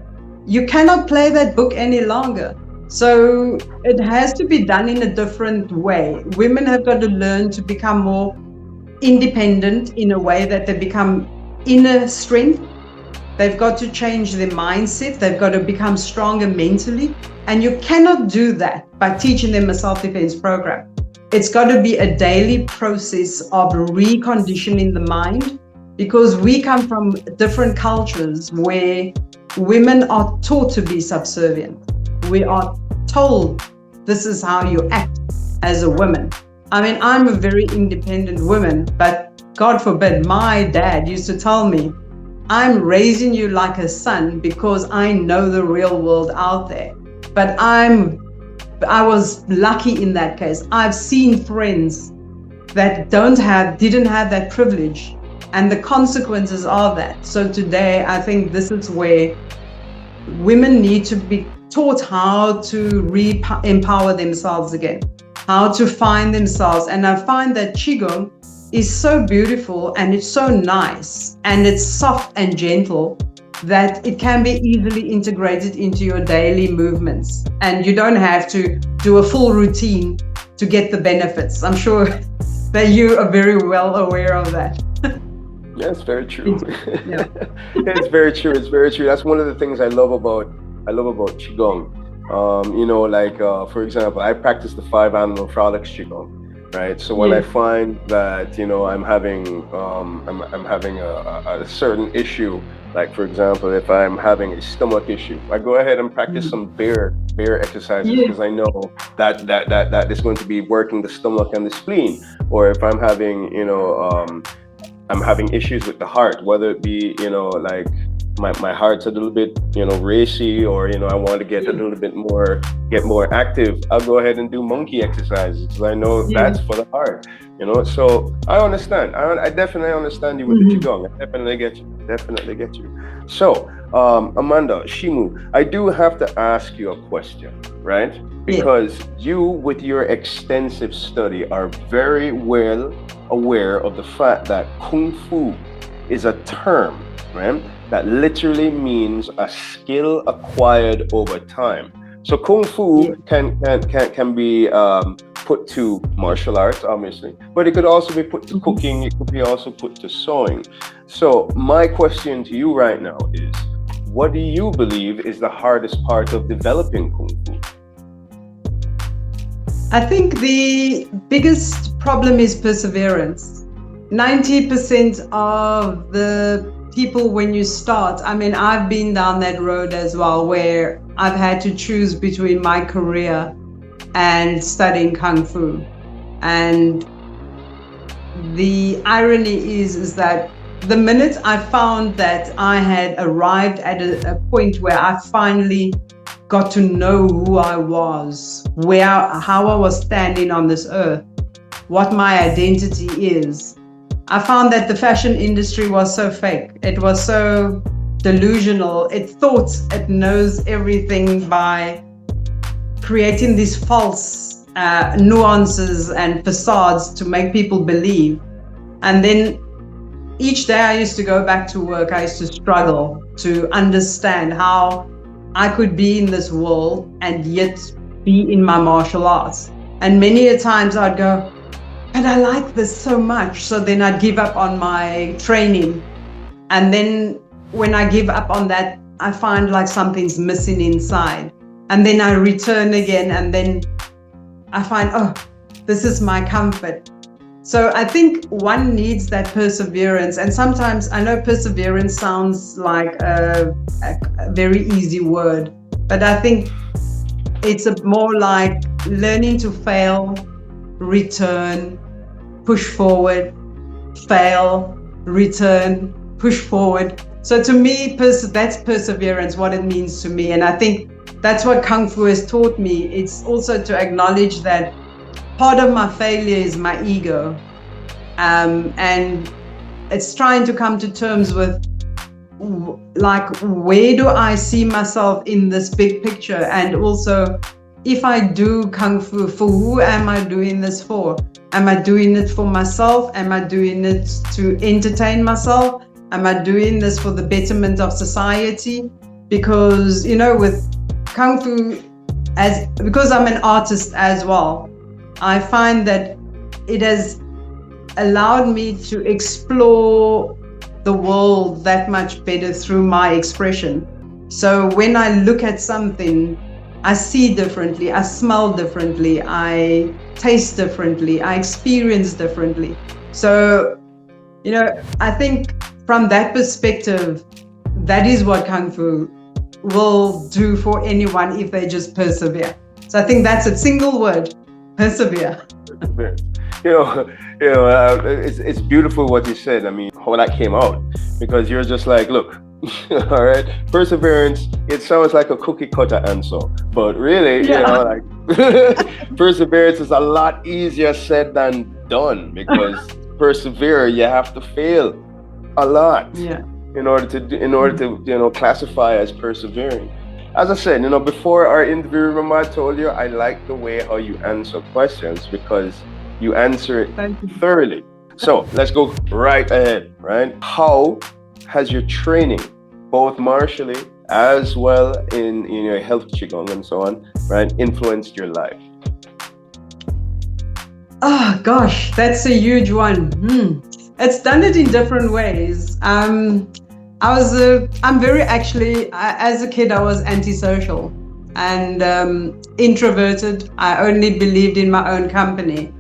You cannot play that book any longer. So it has to be done in a different way. Women have got to learn to become more independent in a way that they become inner strength. They've got to change their mindset. They've got to become stronger mentally. And you cannot do that by teaching them a self-defense program. It's got to be a daily process of reconditioning the mind, because we come from different cultures where women are taught to be subservient. We are told this is how you act as a woman. I mean, I'm a very independent woman, but God forbid, my dad used to tell me, I'm raising you like a son because I know the real world out there. But I was lucky in that case. I've seen friends that didn't have that privilege, and the consequences of that. So today, I think this is where women need to be taught how to empower themselves again, how to find themselves. And I find that Qigong is so beautiful, and it's so nice, and it's soft and gentle, that it can be easily integrated into your daily movements. And you don't have to do a full routine to get the benefits. I'm sure that you are very well aware of that. Yeah, it's very true. Yeah. It's very true. It's very true. That's one of the things I love about Qigong. For example, I practice the 5 animal frolics Qigong, right? So when I find that, I'm having a certain issue, like for example, if I'm having a stomach issue, I go ahead and practice some bear exercises, because I know that is going to be working the stomach and the spleen. Or if I'm having, I'm having issues with the heart, whether it be, like my heart's a little bit, racy, or, I want to get a little bit more active, I'll go ahead and do monkey exercises, because I know that's for the heart, So I understand. I definitely understand you with the Qigong. I definitely get you. So, Amanda, Shimu, I do have to ask you a question, right? Because you, with your extensive study, are very well aware of the fact that Kung Fu is a term, right, that literally means a skill acquired over time. So Kung Fu can be put to martial arts, obviously, but it could also be put to cooking. It could be also put to sewing. So my question to you right now is, what do you believe is the hardest part of developing Kung Fu? I think the biggest problem is perseverance. 90% of the people, when you start, I mean, I've been down that road as well, where I've had to choose between my career and studying Kung Fu. And the irony is that the minute I found that I had arrived at a point where I finally got to know who I was, how I was standing on this earth, what my identity is, I found that the fashion industry was so fake. It was so delusional. It thought it knows everything by creating these false nuances and facades to make people believe. And then each day I used to go back to work, I used to struggle to understand how I could be in this world and yet be in my martial arts. And many a times I'd go, but I like this so much. So then I'd give up on my training. And then when I give up on that, I find like something's missing inside. And then I return again, and then I find, oh, this is my comfort. So I think one needs that perseverance. And sometimes I know perseverance sounds like a very easy word, but I think it's more like learning to fail, return, push forward, fail, return, push forward. So to me, that's perseverance, what it means to me. And I think that's what Kung Fu has taught me. It's also to acknowledge that part of my failure is my ego. And it's trying to come to terms with, like, where do I see myself in this big picture? And also, if I do Kung Fu, for who am I doing this for? Am I doing it for myself? Am I doing it to entertain myself? Am I doing this for the betterment of society? Because, you know, with Kung Fu, because I'm an artist as well, I find that it has allowed me to explore the world that much better through my expression. So when I look at something, I see differently, I smell differently, I taste differently, I experience differently. So, you know, I think from that perspective, that is what Kung Fu will do for anyone if they just persevere. So I think that's a single word: persevere. It's beautiful what you said. I mean, how that came out, because you're just like, look, all right, perseverance, it sounds like a cookie cutter answer, but really, like perseverance is a lot easier said than done, because persevere, you have to fail a lot in order to classify as persevering. As I said, before our interview, remember I told you I like the way how you answer questions, because you answer it thoroughly. So let's go right ahead, right? How has your training, both martially as well in your health qigong and so on, right, influenced your life? Oh gosh, that's a huge one. It's done it in different ways. As a kid, I was antisocial and introverted. I only believed in my own company.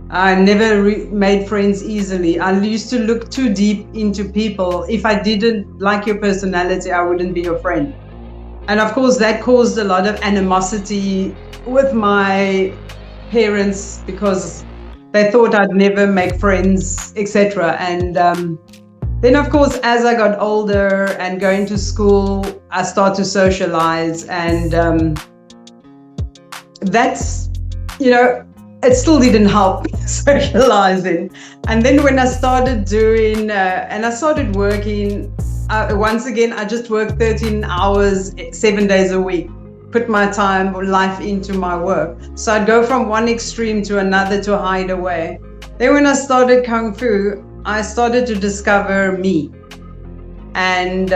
I never made friends easily. I used to look too deep into people. If I didn't like your personality, I wouldn't be your friend. And of course, that caused a lot of animosity with my parents, because they thought I'd never make friends, etc. And then, of course, as I got older and going to school, I started to socialize, and that's, it still didn't help socializing. And then when I started doing, and I started working, once again, I just worked 13 hours, 7 days a week, put my time or life into my work. So I'd go from one extreme to another to hide away. Then when I started Kung Fu, I started to discover me. And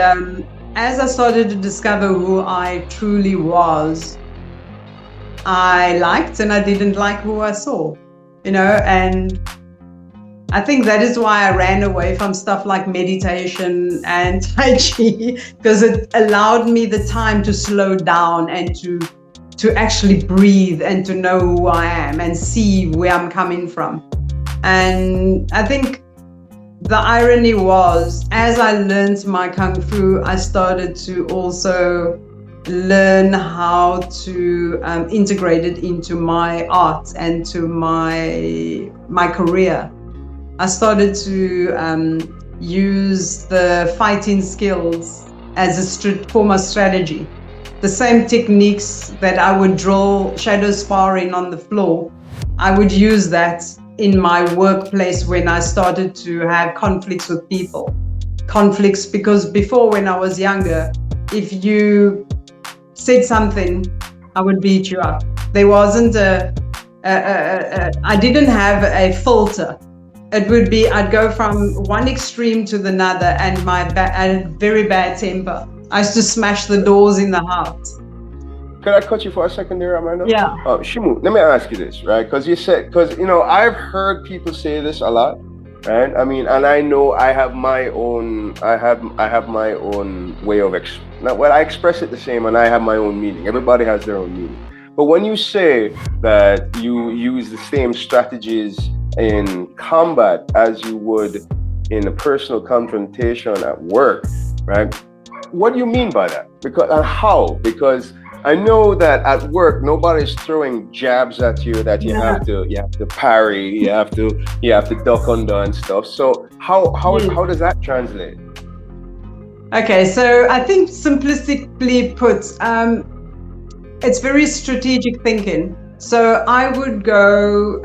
as I started to discover who I truly was, I liked and I didn't like who I saw, and I think that is why I ran away from stuff like meditation and Tai Chi, because it allowed me the time to slow down and to actually breathe and to know who I am and see where I'm coming from. And I think the irony was, as I learned my Kung Fu, I started to also learn how to integrate it into my art and to my career. I started to use the fighting skills as a form of strategy. The same techniques that I would drill shadow sparring on the floor, I would use that in my workplace when I started to have conflicts with people. Conflicts because before, when I was younger, if you said something, I would beat you up. There wasn't I didn't have a filter. It would be, I'd go from one extreme to the other, and I had very bad temper. I used to smash the doors in the house. Could I cut you for a second there, Amanda? Yeah. Shimu, let me ask you this, right? Because I've heard people say this a lot, right? I mean, and I know I have my own, I have my own way of I express it the same, and I have my own meaning. Everybody has their own meaning. But when you say that you use the same strategies in combat as you would in a personal confrontation at work, right? What do you mean by that? Because and how? Because I know that at work nobody's throwing jabs at you that you have to parry, you have to duck under and stuff. So how does that translate? Okay, so I think simplistically put, it's very strategic thinking. So I would go,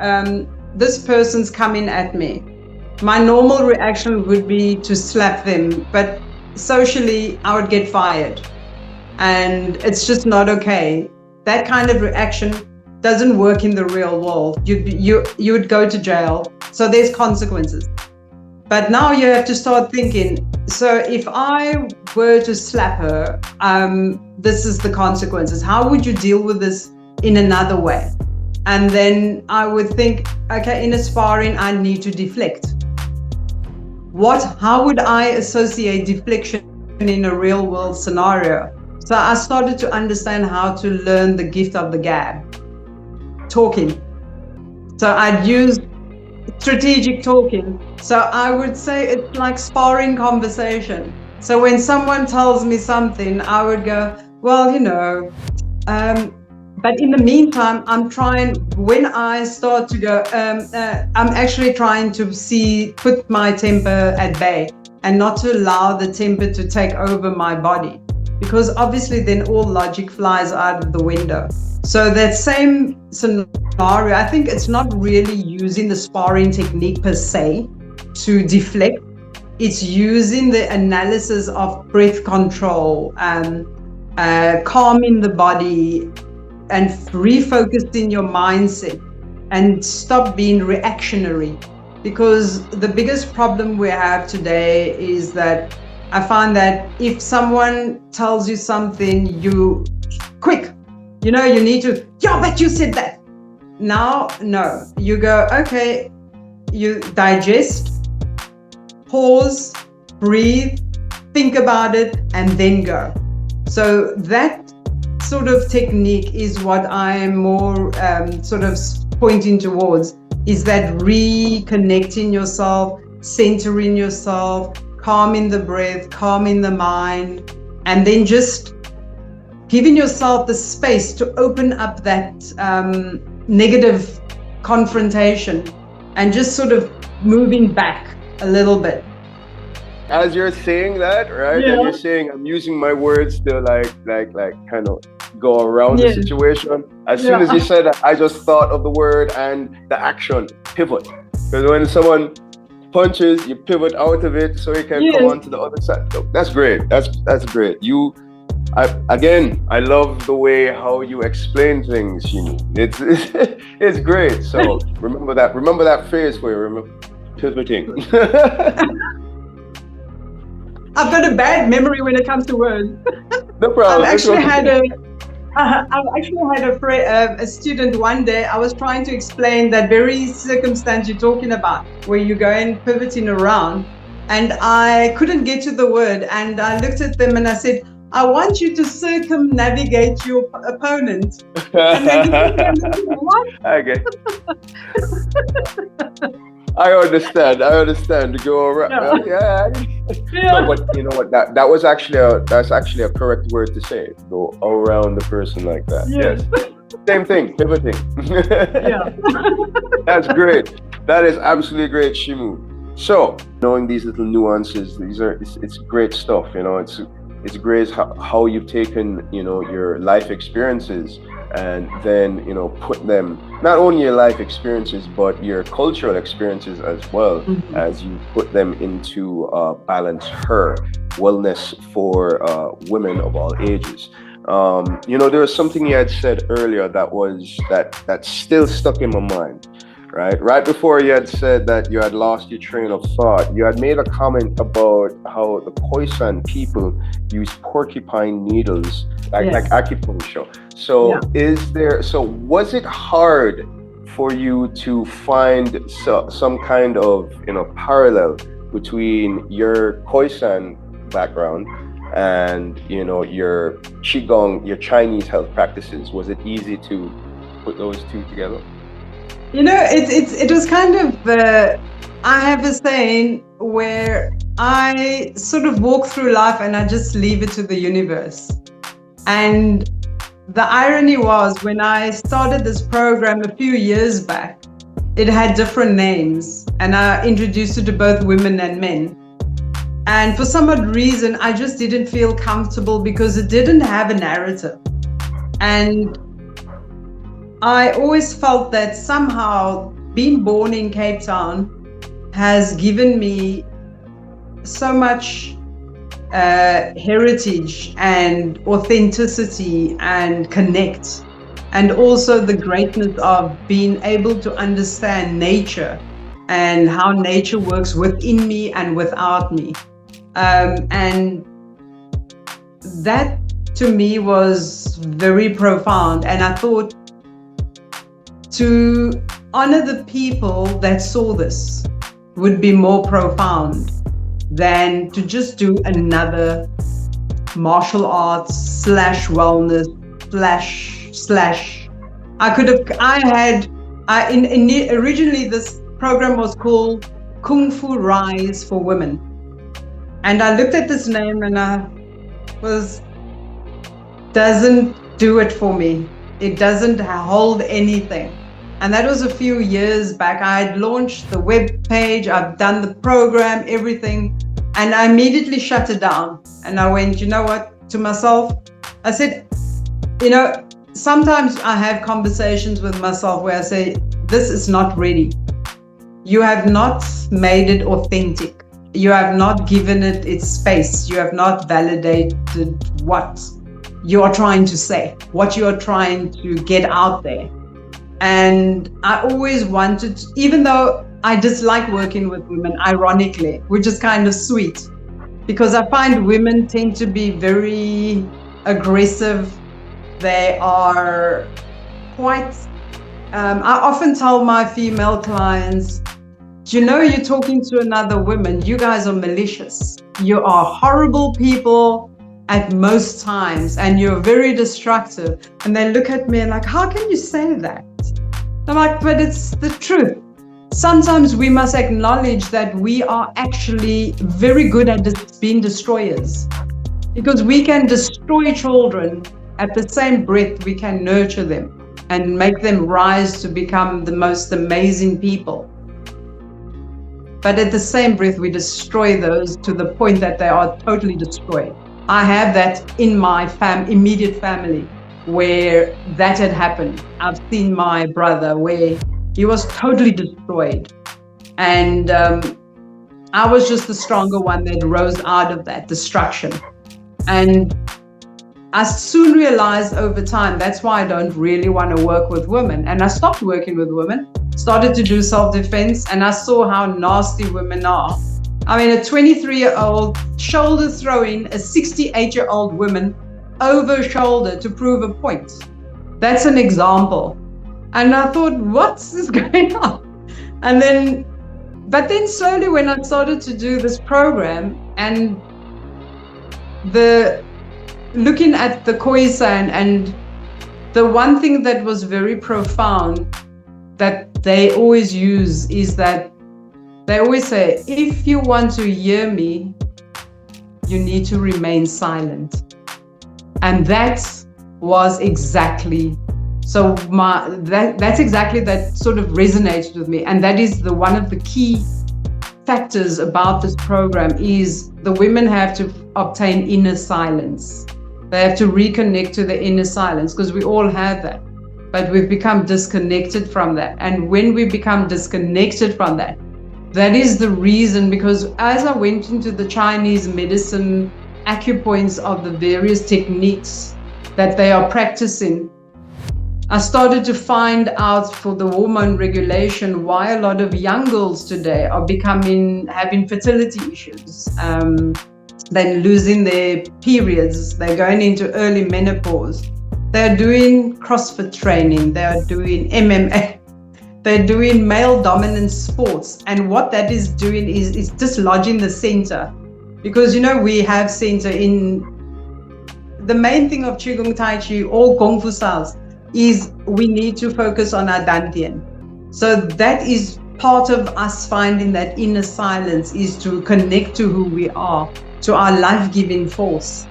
this person's coming at me. My normal reaction would be to slap them, but socially I would get fired. And it's just not okay. That kind of reaction doesn't work in the real world. You would go to jail. So there's consequences. But now you have to start thinking, so if I were to slap her, this is the consequences. How would you deal with this in another way? And then I would think, okay, in a sparring, I need to deflect. How would I associate deflection in a real world scenario? So I started to understand how to learn the gift of the gab, talking. So I'd use strategic talking. So I would say it's like sparring conversation. So when someone tells me something, I would go, well, but in the meantime, when I start to go, I'm actually trying to put my temper at bay and not to allow the temper to take over my body. Because obviously then all logic flies out of the window. So that same scenario, I think it's not really using the sparring technique per se to deflect. It's using the analysis of breath control, calming the body, and refocusing your mindset and stop being reactionary. Because the biggest problem we have today is that I find that if someone tells you something, you need to, but you said that. Now, no, you go, okay, you digest, pause, breathe, think about it, and then go. So that sort of technique is what I am more sort of pointing towards, is that reconnecting yourself, centering yourself, calming the breath, calming the mind, and then just giving yourself the space to open up that negative confrontation and just sort of moving back a little bit. As you're saying that, right? Yeah. And you're saying I'm using my words to like kind of go around the situation. As soon as you said that, I just thought of the word and the action, pivot. Because when someone punches, you pivot out of it so you can come on to the other side. So that's great. That's great. I love the way how you explain things, Shimu. It's great. So remember that phrase for you. Remember pivoting. I've got a bad memory when it comes to words. No problem. I've actually had a student one day. I was trying to explain that very circumstance you're talking about, where you're going pivoting around, and I couldn't get to the word. And I looked at them and I said, I want you to circumnavigate your opponent. And they looked at me, what? Okay. I understand. To go around. Yeah. No, but you know what? That's actually a correct word to say. Go around the person like that. Yes. Same thing. Pivoting. Yeah. That's great. That is absolutely great, Shimu. So knowing these little nuances, it's great stuff. It's great how you've taken your life experiences and then put them, not only your life experiences but your cultural experiences as well, as you put them into balance her wellness for women of all ages. There was something you had said earlier that still stuck in my mind. Right before you had said that you had lost your train of thought, you had made a comment about how the Khoisan people use porcupine needles like acupuncture. So was it hard for you to find some kind of, parallel between your Khoisan background and, your Qigong, your Chinese health practices? Was it easy to put those two together? It was kind of, I have a saying where I sort of walk through life and I just leave it to the universe. And the irony was, when I started this program a few years back, it had different names and I introduced it to both women and men. And for some odd reason, I just didn't feel comfortable because it didn't have a narrative. And I always felt that somehow being born in Cape Town has given me so much heritage and authenticity and connect, and also the greatness of being able to understand nature and how nature works within me and without me. And that to me was very profound. And I thought, to honor the people that saw this would be more profound than to just do another martial arts / wellness / originally this program was called Kung Fu Rise for Women. And I looked at this name and doesn't do it for me. It doesn't hold anything. And that was a few years back. I had launched the web page, I've done the program, everything, and I immediately shut it down. And I went, you know what, to myself, I said, sometimes I have conversations with myself where I say, this is not ready. You have not made it authentic. You have not given it its space. You have not validated what you are trying to say, what you are trying to get out there. And I always wanted, even though I dislike working with women, ironically, which is kind of sweet, because I find women tend to be very aggressive. They are quite, I often tell my female clients, you're talking to another woman, you guys are malicious. You are horrible people at most times, and you're very destructive. And they look at me and like, how can you say that? I'm like, but it's the truth. Sometimes we must acknowledge that we are actually very good at being destroyers, because we can destroy children. At the same breath, we can nurture them and make them rise to become the most amazing people. But at the same breath, we destroy those to the point that they are totally destroyed. I have that in my immediate family, where that had happened. I've seen my brother where he was totally destroyed. And I was just the stronger one that rose out of that destruction. And I soon realized over time, that's why I don't really want to work with women. And I stopped working with women, started to do self-defense, and I saw how nasty women are. I mean, a 23-year-old shoulder throwing a 68-year-old woman over shoulder to prove a point. That's an example. And I thought, what's going on? But then slowly when I started to do this program and looking at the Khoisan, and the one thing that was very profound that they always use is that they always say, if you want to hear me, you need to remain silent. And that was exactly, that's exactly that sort of resonated with me. And that is one of the key factors about this program is the women have to obtain inner silence. They have to reconnect to the inner silence, because we all have that, but we've become disconnected from that. And when we become disconnected from that, that is the reason, because as I went into the Chinese medicine acupoints of the various techniques that they are practicing, I started to find out for the hormone regulation why a lot of young girls today are having fertility issues. They're losing their periods, they're going into early menopause. They're doing CrossFit training, they're doing MMA. They're doing male dominant sports. And what that is doing is dislodging the center. Because, we have center in the main thing of Qigong Tai Chi or Kung Fu styles is we need to focus on our Dantian. So that is part of us finding that inner silence, is to connect to who we are, to our life-giving force.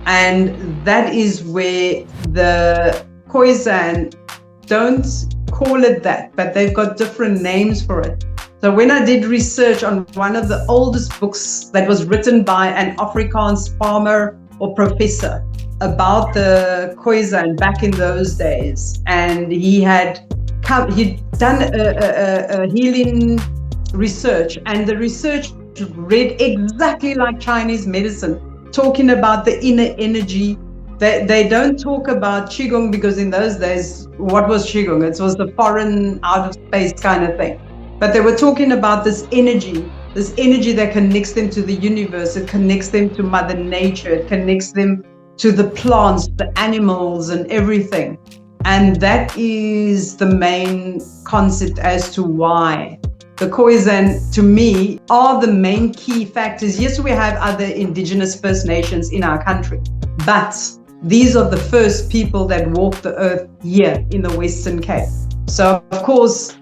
And that is where the Khoisan don't call it that, but they've got different names for it. So when I did research on one of the oldest books that was written by an Afrikaans farmer or professor about the Khoisan back in those days, and he'd done a healing research, and the research read exactly like Chinese medicine, talking about the inner energy. They don't talk about Qigong, because in those days, what was Qigong? It was the foreign, out of space kind of thing. But they were talking about this energy that connects them to the universe. It connects them to Mother Nature. It connects them to the plants, the animals, and everything. And that is the main concept as to why the Khoisan, to me, are the main key factors. Yes, we have other indigenous First Nations in our country, but these are the first people that walked the earth here in the Western Cape. So, of course,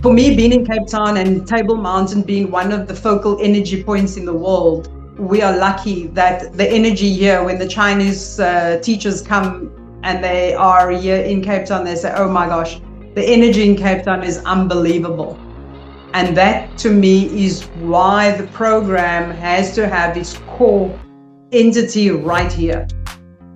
for me, being in Cape Town and Table Mountain being one of the focal energy points in the world, we are lucky that the energy here, when the Chinese teachers come and they are here in Cape Town, they say, oh my gosh, the energy in Cape Town is unbelievable. And that, to me, is why the program has to have its core entity right here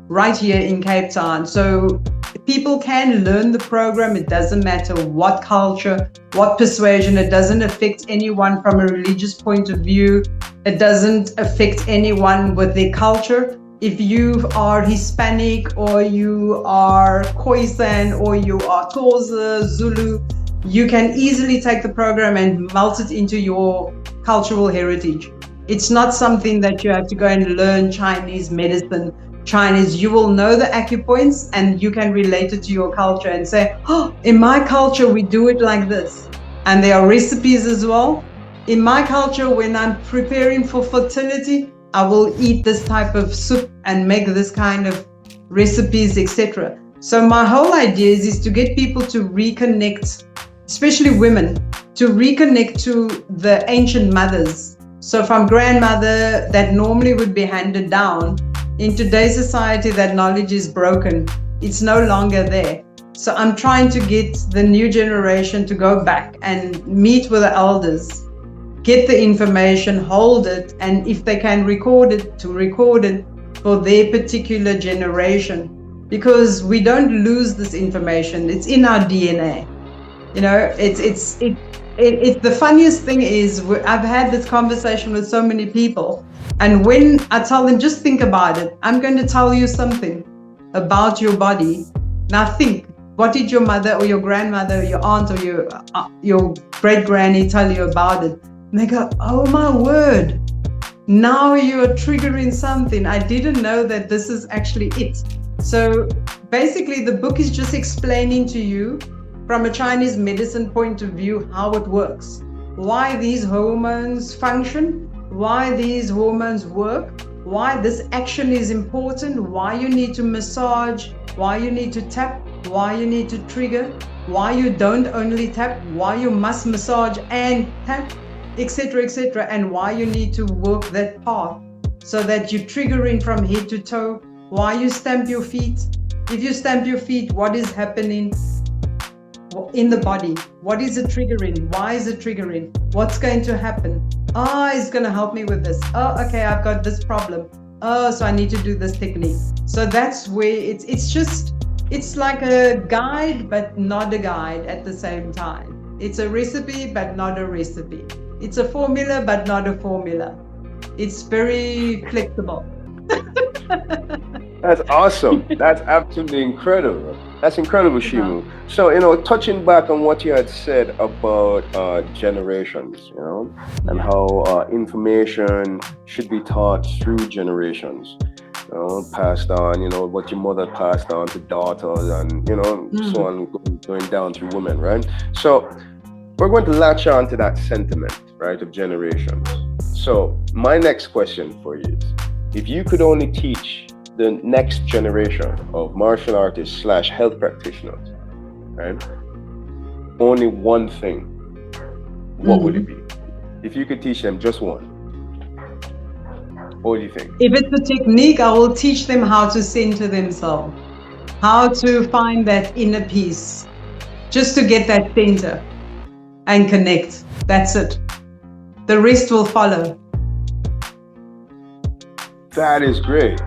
in Cape Town. So people can learn the program. It doesn't matter what culture, what persuasion. It doesn't affect anyone from a religious point of view. It doesn't affect anyone with their culture. If you are Hispanic, or you are Khoisan, or you are Xhosa, Zulu, you can easily take the program and melt it into your cultural heritage. It's not something that you have to go and learn Chinese medicine, Chinese. You will know the acupoints and you can relate it to your culture and say, oh, in my culture, we do it like this. And there are recipes as well. In my culture, when I'm preparing for fertility, I will eat this type of soup and make this kind of recipes, etc. So my whole idea is to get people to reconnect, especially women, to reconnect to the ancient mothers. So from grandmother, that normally would be handed down. In today's society, that knowledge is broken. It's no longer there. So I'm trying to get the new generation to go back and meet with the elders, get the information, hold it, and if they can record it, to record it for their particular generation. Because we don't lose this information. It's in our DNA. It's the funniest thing is, I've had this conversation with so many people, and when I tell them, just think about it, I'm going to tell you something about your body. Now think, what did your mother or your grandmother or your aunt or your great granny tell you about it? And they go, oh my word, now you're triggering something. I didn't know that this is actually it. So basically the book is just explaining to you from a Chinese medicine point of view how it works, why these hormones function, why these hormones work, why this action is important, why you need to massage, why you need to tap, why you need to trigger, why you don't only tap, why you must massage and tap, etc., and why you need to work that path so that you're triggering from head to toe, why you stamp your feet. If you stamp your feet, what is happening in the body? What is it triggering? Why is it triggering? What's going to happen? It's going to help me with this. Okay, I've got this problem. So I need to do this technique. So that's where it's like a guide, but not a guide at the same time. It's a recipe, but not a recipe. It's a formula, but not a formula. It's very flexible. That's awesome. That's absolutely incredible. That's incredible, Shimu. So, touching back on what you had said about generations, and how information should be taught through generations. passed on, what your mother passed on to daughters and, so on, going down through women, right? So we're going to latch on to that sentiment, right, of generations. So my next question for you is, if you could only teach the next generation of martial artists / health practitioners, right, only one thing, what would it be? If you could teach them just one, what do you think? If it's a technique, I will teach them how to center themselves, how to find that inner peace, just to get that center and connect. That's it. The rest will follow. That is great.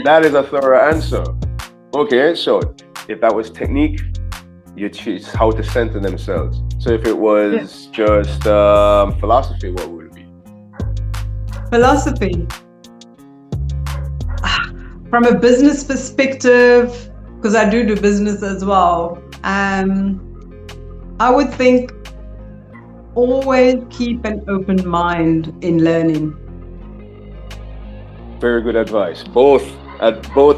That is a thorough answer. Okay, so if that was technique, you teach how to center themselves. So if it was just philosophy, what would it be? Philosophy. From a business perspective, because I do business as well, I would think always keep an open mind in learning. Very good advice. Both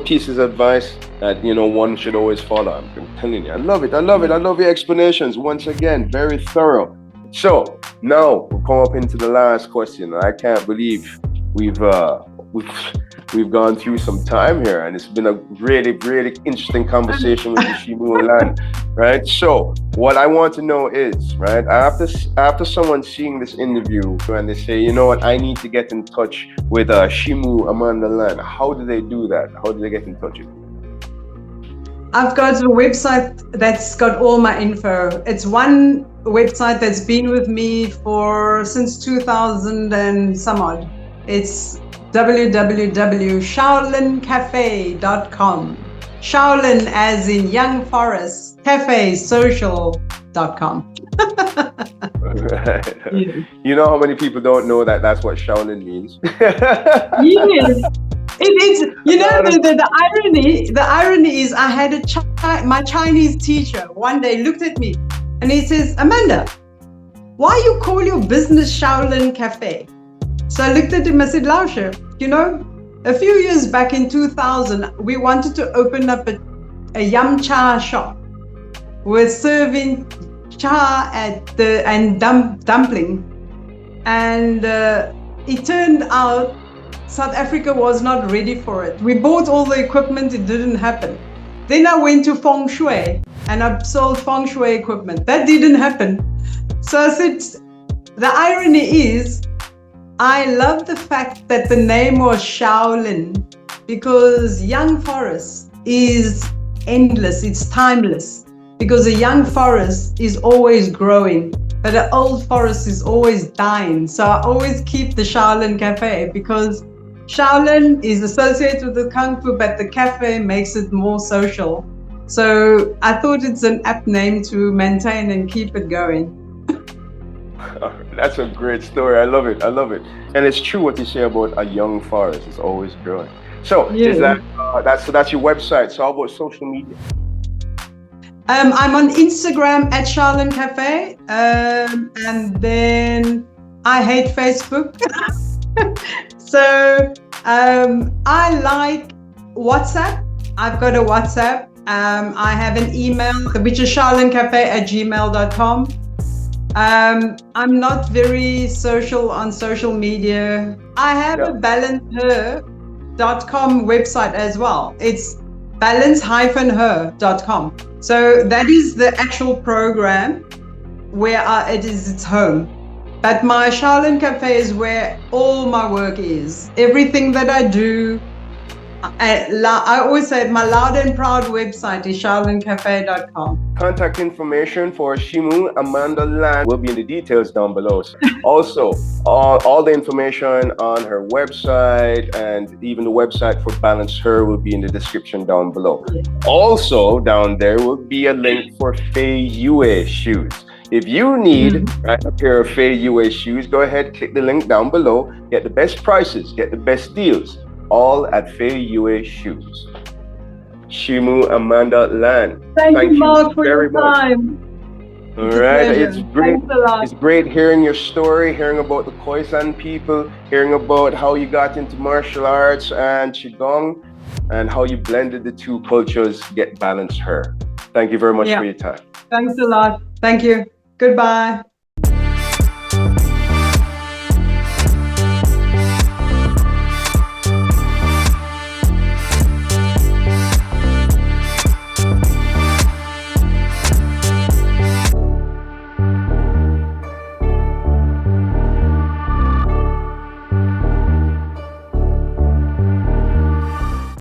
pieces of advice that one should always follow. I'm telling you, I love it. I love your explanations. Once again, very thorough. So now we'll come up into the last question. I can't believe we've gone through some time here, and it's been a really, really interesting conversation with Shimu Lan, right? So what I want to know is, right, after someone seeing this interview and they say, you know what, I need to get in touch with Shimu Amanda Lan, how do they do that? How do they get in touch with you? I've got a website that's got all my info. It's one website that's been with me since 2000 and some odd. It's www.shaolincafe.com. Shaolin as in Young Forest, Cafe Social.com. You know how many people don't know that that's what Shaolin means? Yes. It's the irony is I had my Chinese teacher one day looked at me and he says, Amanda, why you call your business Shaolin Cafe? So I looked at him, I said, Lausche, a few years back in 2000, we wanted to open up a yum cha shop. We're serving cha and dumpling. And it turned out South Africa was not ready for it. We bought all the equipment, it didn't happen. Then I went to feng shui and I sold feng shui equipment. That didn't happen. So I said, the irony is, I love the fact that the name was Shaolin because young forest is endless, it's timeless. Because a young forest is always growing, but an old forest is always dying. So I always keep the Shaolin Cafe because Shaolin is associated with the Kung Fu, but the cafe makes it more social. So I thought it's an apt name to maintain and keep it going. That's a great story. I love it. And it's true what you say about a young forest. It's always growing. So is that's your website. So how about social media? I'm on Instagram at Shaolin Cafe. And then I hate Facebook. So I like WhatsApp. I've got a WhatsApp. I have an email, which is shaolincafe@gmail.com. I'm not very social on social media. I have a balanceher.com website as well. It's balance-her.com. So that is the actual program where it's home. But my Shaolin Cafe is where all my work is. Everything that I do, I always say my loud and proud website is shaolincafe.com. Contact information for Shimu Amanda Lan will be in the details down below. Also, all the information on her website and even the website for Balance Her will be in the description down below. Also, down there will be a link for YOUR FeiYue Shoes. If you need a pair of YOUR shoes, go ahead, click the link down below, get the best prices, get the best deals, all at YOUR Shoes. Shimu Amanda Lan. Thank you, Mark, for your time. All It's a right, pleasure. it's great. Thanks a lot. It's great hearing your story, hearing about the Khoisan people, hearing about how you got into martial arts and qigong, and how you blended the two cultures to get balanced hair. Thank you very much for your time. Thanks a lot. Thank you. Goodbye.